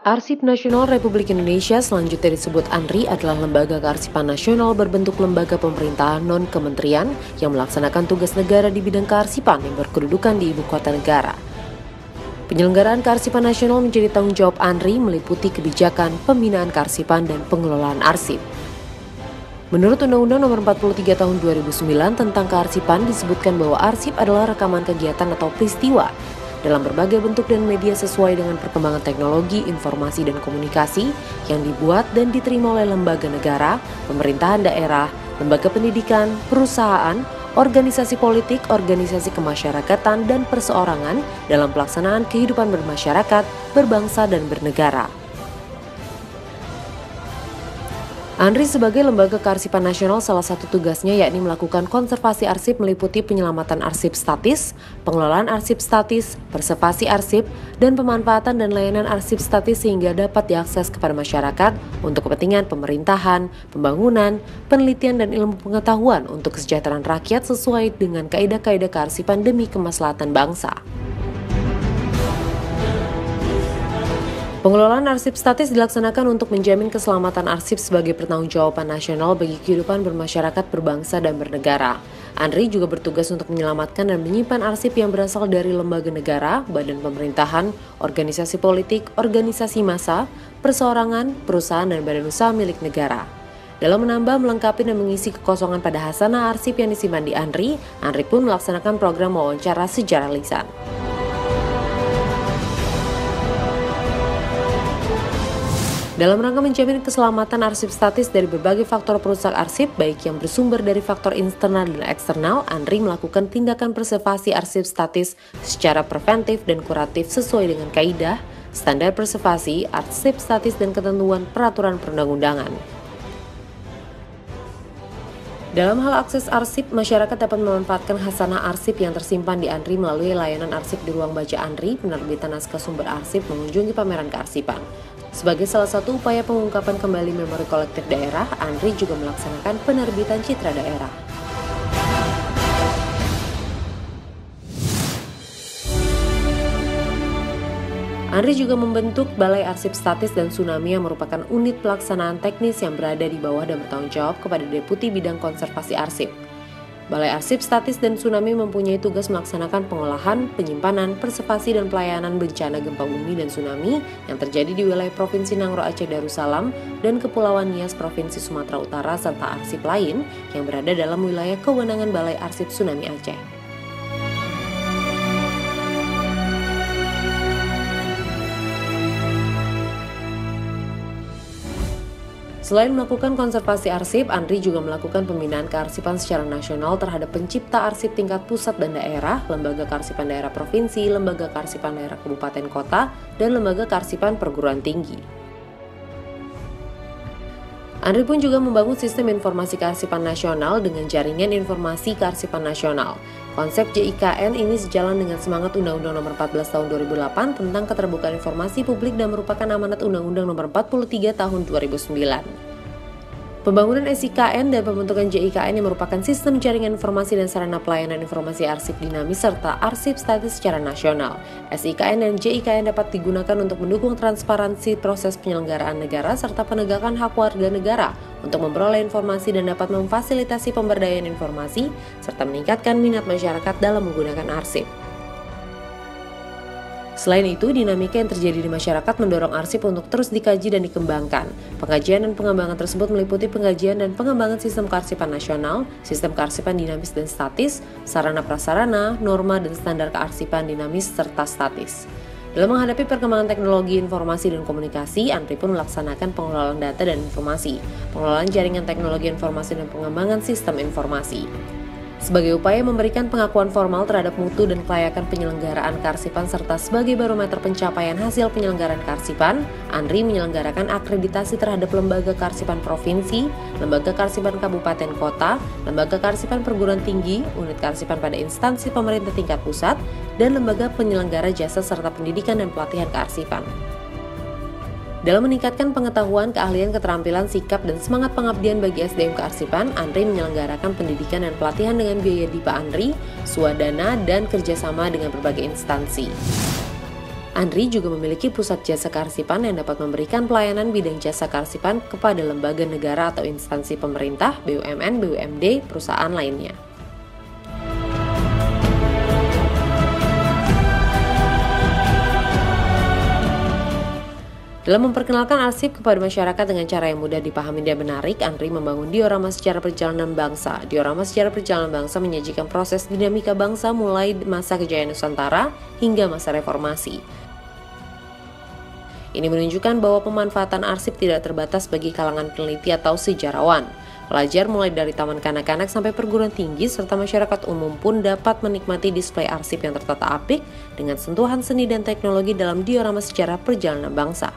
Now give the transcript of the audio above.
Arsip Nasional Republik Indonesia selanjutnya disebut ANRI adalah lembaga kearsipan nasional berbentuk lembaga pemerintahan non-kementerian yang melaksanakan tugas negara di bidang kearsipan yang berkedudukan di ibu kota negara. Penyelenggaraan kearsipan nasional menjadi tanggung jawab ANRI meliputi kebijakan, pembinaan kearsipan, dan pengelolaan arsip. Menurut Undang-Undang Nomor 43 Tahun 2009 tentang kearsipan disebutkan bahwa arsip adalah rekaman kegiatan atau peristiwa dalam berbagai bentuk dan media sesuai dengan perkembangan teknologi, informasi, dan komunikasi yang dibuat dan diterima oleh lembaga negara, pemerintahan daerah, lembaga pendidikan, perusahaan, organisasi politik, organisasi kemasyarakatan, dan perseorangan dalam pelaksanaan kehidupan bermasyarakat, berbangsa, dan bernegara. ANRI sebagai lembaga kearsipan nasional salah satu tugasnya yakni melakukan konservasi arsip meliputi penyelamatan arsip statis, pengelolaan arsip statis, preservasi arsip, dan pemanfaatan dan layanan arsip statis sehingga dapat diakses kepada masyarakat untuk kepentingan pemerintahan, pembangunan, penelitian, dan ilmu pengetahuan untuk kesejahteraan rakyat sesuai dengan kaidah-kaidah kearsipan demi kemaslahatan bangsa. Pengelolaan arsip statis dilaksanakan untuk menjamin keselamatan arsip sebagai pertanggungjawaban nasional bagi kehidupan bermasyarakat, berbangsa, dan bernegara. ANRI juga bertugas untuk menyelamatkan dan menyimpan arsip yang berasal dari lembaga negara, badan pemerintahan, organisasi politik, organisasi massa, perseorangan, perusahaan, dan badan usaha milik negara. Dalam menambah, melengkapi, dan mengisi kekosongan pada hasanah arsip yang disimpan di ANRI, ANRI pun melaksanakan program wawancara secara lisan. Dalam rangka menjamin keselamatan arsip statis dari berbagai faktor perusak arsip, baik yang bersumber dari faktor internal dan eksternal, ANRI melakukan tindakan preservasi arsip statis secara preventif dan kuratif sesuai dengan kaidah, standar preservasi, arsip statis, dan ketentuan peraturan perundang-undangan. Dalam hal akses arsip, masyarakat dapat memanfaatkan hasanah arsip yang tersimpan di ANRI melalui layanan arsip di ruang baca ANRI, penerbitan naskah sumber arsip, mengunjungi pameran kearsipan. Sebagai salah satu upaya pengungkapan kembali memori kolektif daerah, ANRI juga melaksanakan penerbitan citra daerah. ANRI juga membentuk Balai Arsip Statis dan Tsunami yang merupakan unit pelaksanaan teknis yang berada di bawah dan bertanggung jawab kepada Deputi Bidang Konservasi Arsip. Balai Arsip Statis dan Tsunami mempunyai tugas melaksanakan pengolahan, penyimpanan, preservasi, dan pelayanan bencana gempa bumi dan tsunami yang terjadi di wilayah Provinsi Nangro Aceh Darussalam dan Kepulauan Nias Provinsi Sumatera Utara serta arsip lain yang berada dalam wilayah kewenangan Balai Arsip Tsunami Aceh. Selain melakukan konservasi arsip, ANRI juga melakukan pembinaan kearsipan secara nasional terhadap pencipta arsip tingkat pusat dan daerah, lembaga kearsipan daerah provinsi, lembaga kearsipan daerah kabupaten kota, dan lembaga kearsipan perguruan tinggi. ANRI pun juga membangun sistem informasi kearsipan nasional dengan jaringan informasi kearsipan nasional. Konsep JIKN ini sejalan dengan semangat Undang-Undang Nomor 14 Tahun 2008 tentang keterbukaan informasi publik dan merupakan amanat Undang-Undang Nomor 43 Tahun 2009. Pembangunan SIKN dan pembentukan JIKN yang merupakan sistem jaringan informasi dan sarana pelayanan informasi arsip dinamis serta arsip statis secara nasional. SIKN dan JIKN dapat digunakan untuk mendukung transparansi proses penyelenggaraan negara serta penegakan hak warga negara untuk memperoleh informasi dan dapat memfasilitasi pemberdayaan informasi serta meningkatkan minat masyarakat dalam menggunakan arsip. Selain itu, dinamika yang terjadi di masyarakat mendorong arsip untuk terus dikaji dan dikembangkan. Pengajian dan pengembangan tersebut meliputi pengkajian dan pengembangan sistem kearsipan nasional, sistem kearsipan dinamis dan statis, sarana prasarana, norma dan standar kearsipan dinamis serta statis. Dalam menghadapi perkembangan teknologi informasi dan komunikasi, ANRI pun melaksanakan pengelolaan data dan informasi, pengelolaan jaringan teknologi informasi dan pengembangan sistem informasi. Sebagai upaya memberikan pengakuan formal terhadap mutu dan kelayakan penyelenggaraan kearsipan serta sebagai barometer pencapaian hasil penyelenggaraan kearsipan, ANRI menyelenggarakan akreditasi terhadap lembaga kearsipan provinsi, lembaga kearsipan kabupaten kota, lembaga kearsipan perguruan tinggi, unit kearsipan pada instansi pemerintah tingkat pusat, dan lembaga penyelenggara jasa serta pendidikan dan pelatihan kearsipan. Dalam meningkatkan pengetahuan, keahlian, keterampilan, sikap, dan semangat pengabdian bagi SDM kearsipan, ANRI menyelenggarakan pendidikan dan pelatihan dengan biaya DIPA ANRI, swadana, dan kerjasama dengan berbagai instansi. Andri juga memiliki pusat jasa kearsipan yang dapat memberikan pelayanan bidang jasa kearsipan kepada lembaga negara atau instansi pemerintah, BUMN, BUMD, perusahaan lainnya. Dalam memperkenalkan arsip kepada masyarakat dengan cara yang mudah dipahami dan menarik, Andri membangun diorama sejarah perjalanan bangsa. Diorama sejarah perjalanan bangsa menyajikan proses dinamika bangsa mulai masa kejayaan Nusantara hingga masa reformasi. Ini menunjukkan bahwa pemanfaatan arsip tidak terbatas bagi kalangan peneliti atau sejarawan. Pelajar mulai dari taman kanak-kanak sampai perguruan tinggi serta masyarakat umum pun dapat menikmati display arsip yang tertata apik dengan sentuhan seni dan teknologi dalam diorama sejarah perjalanan bangsa.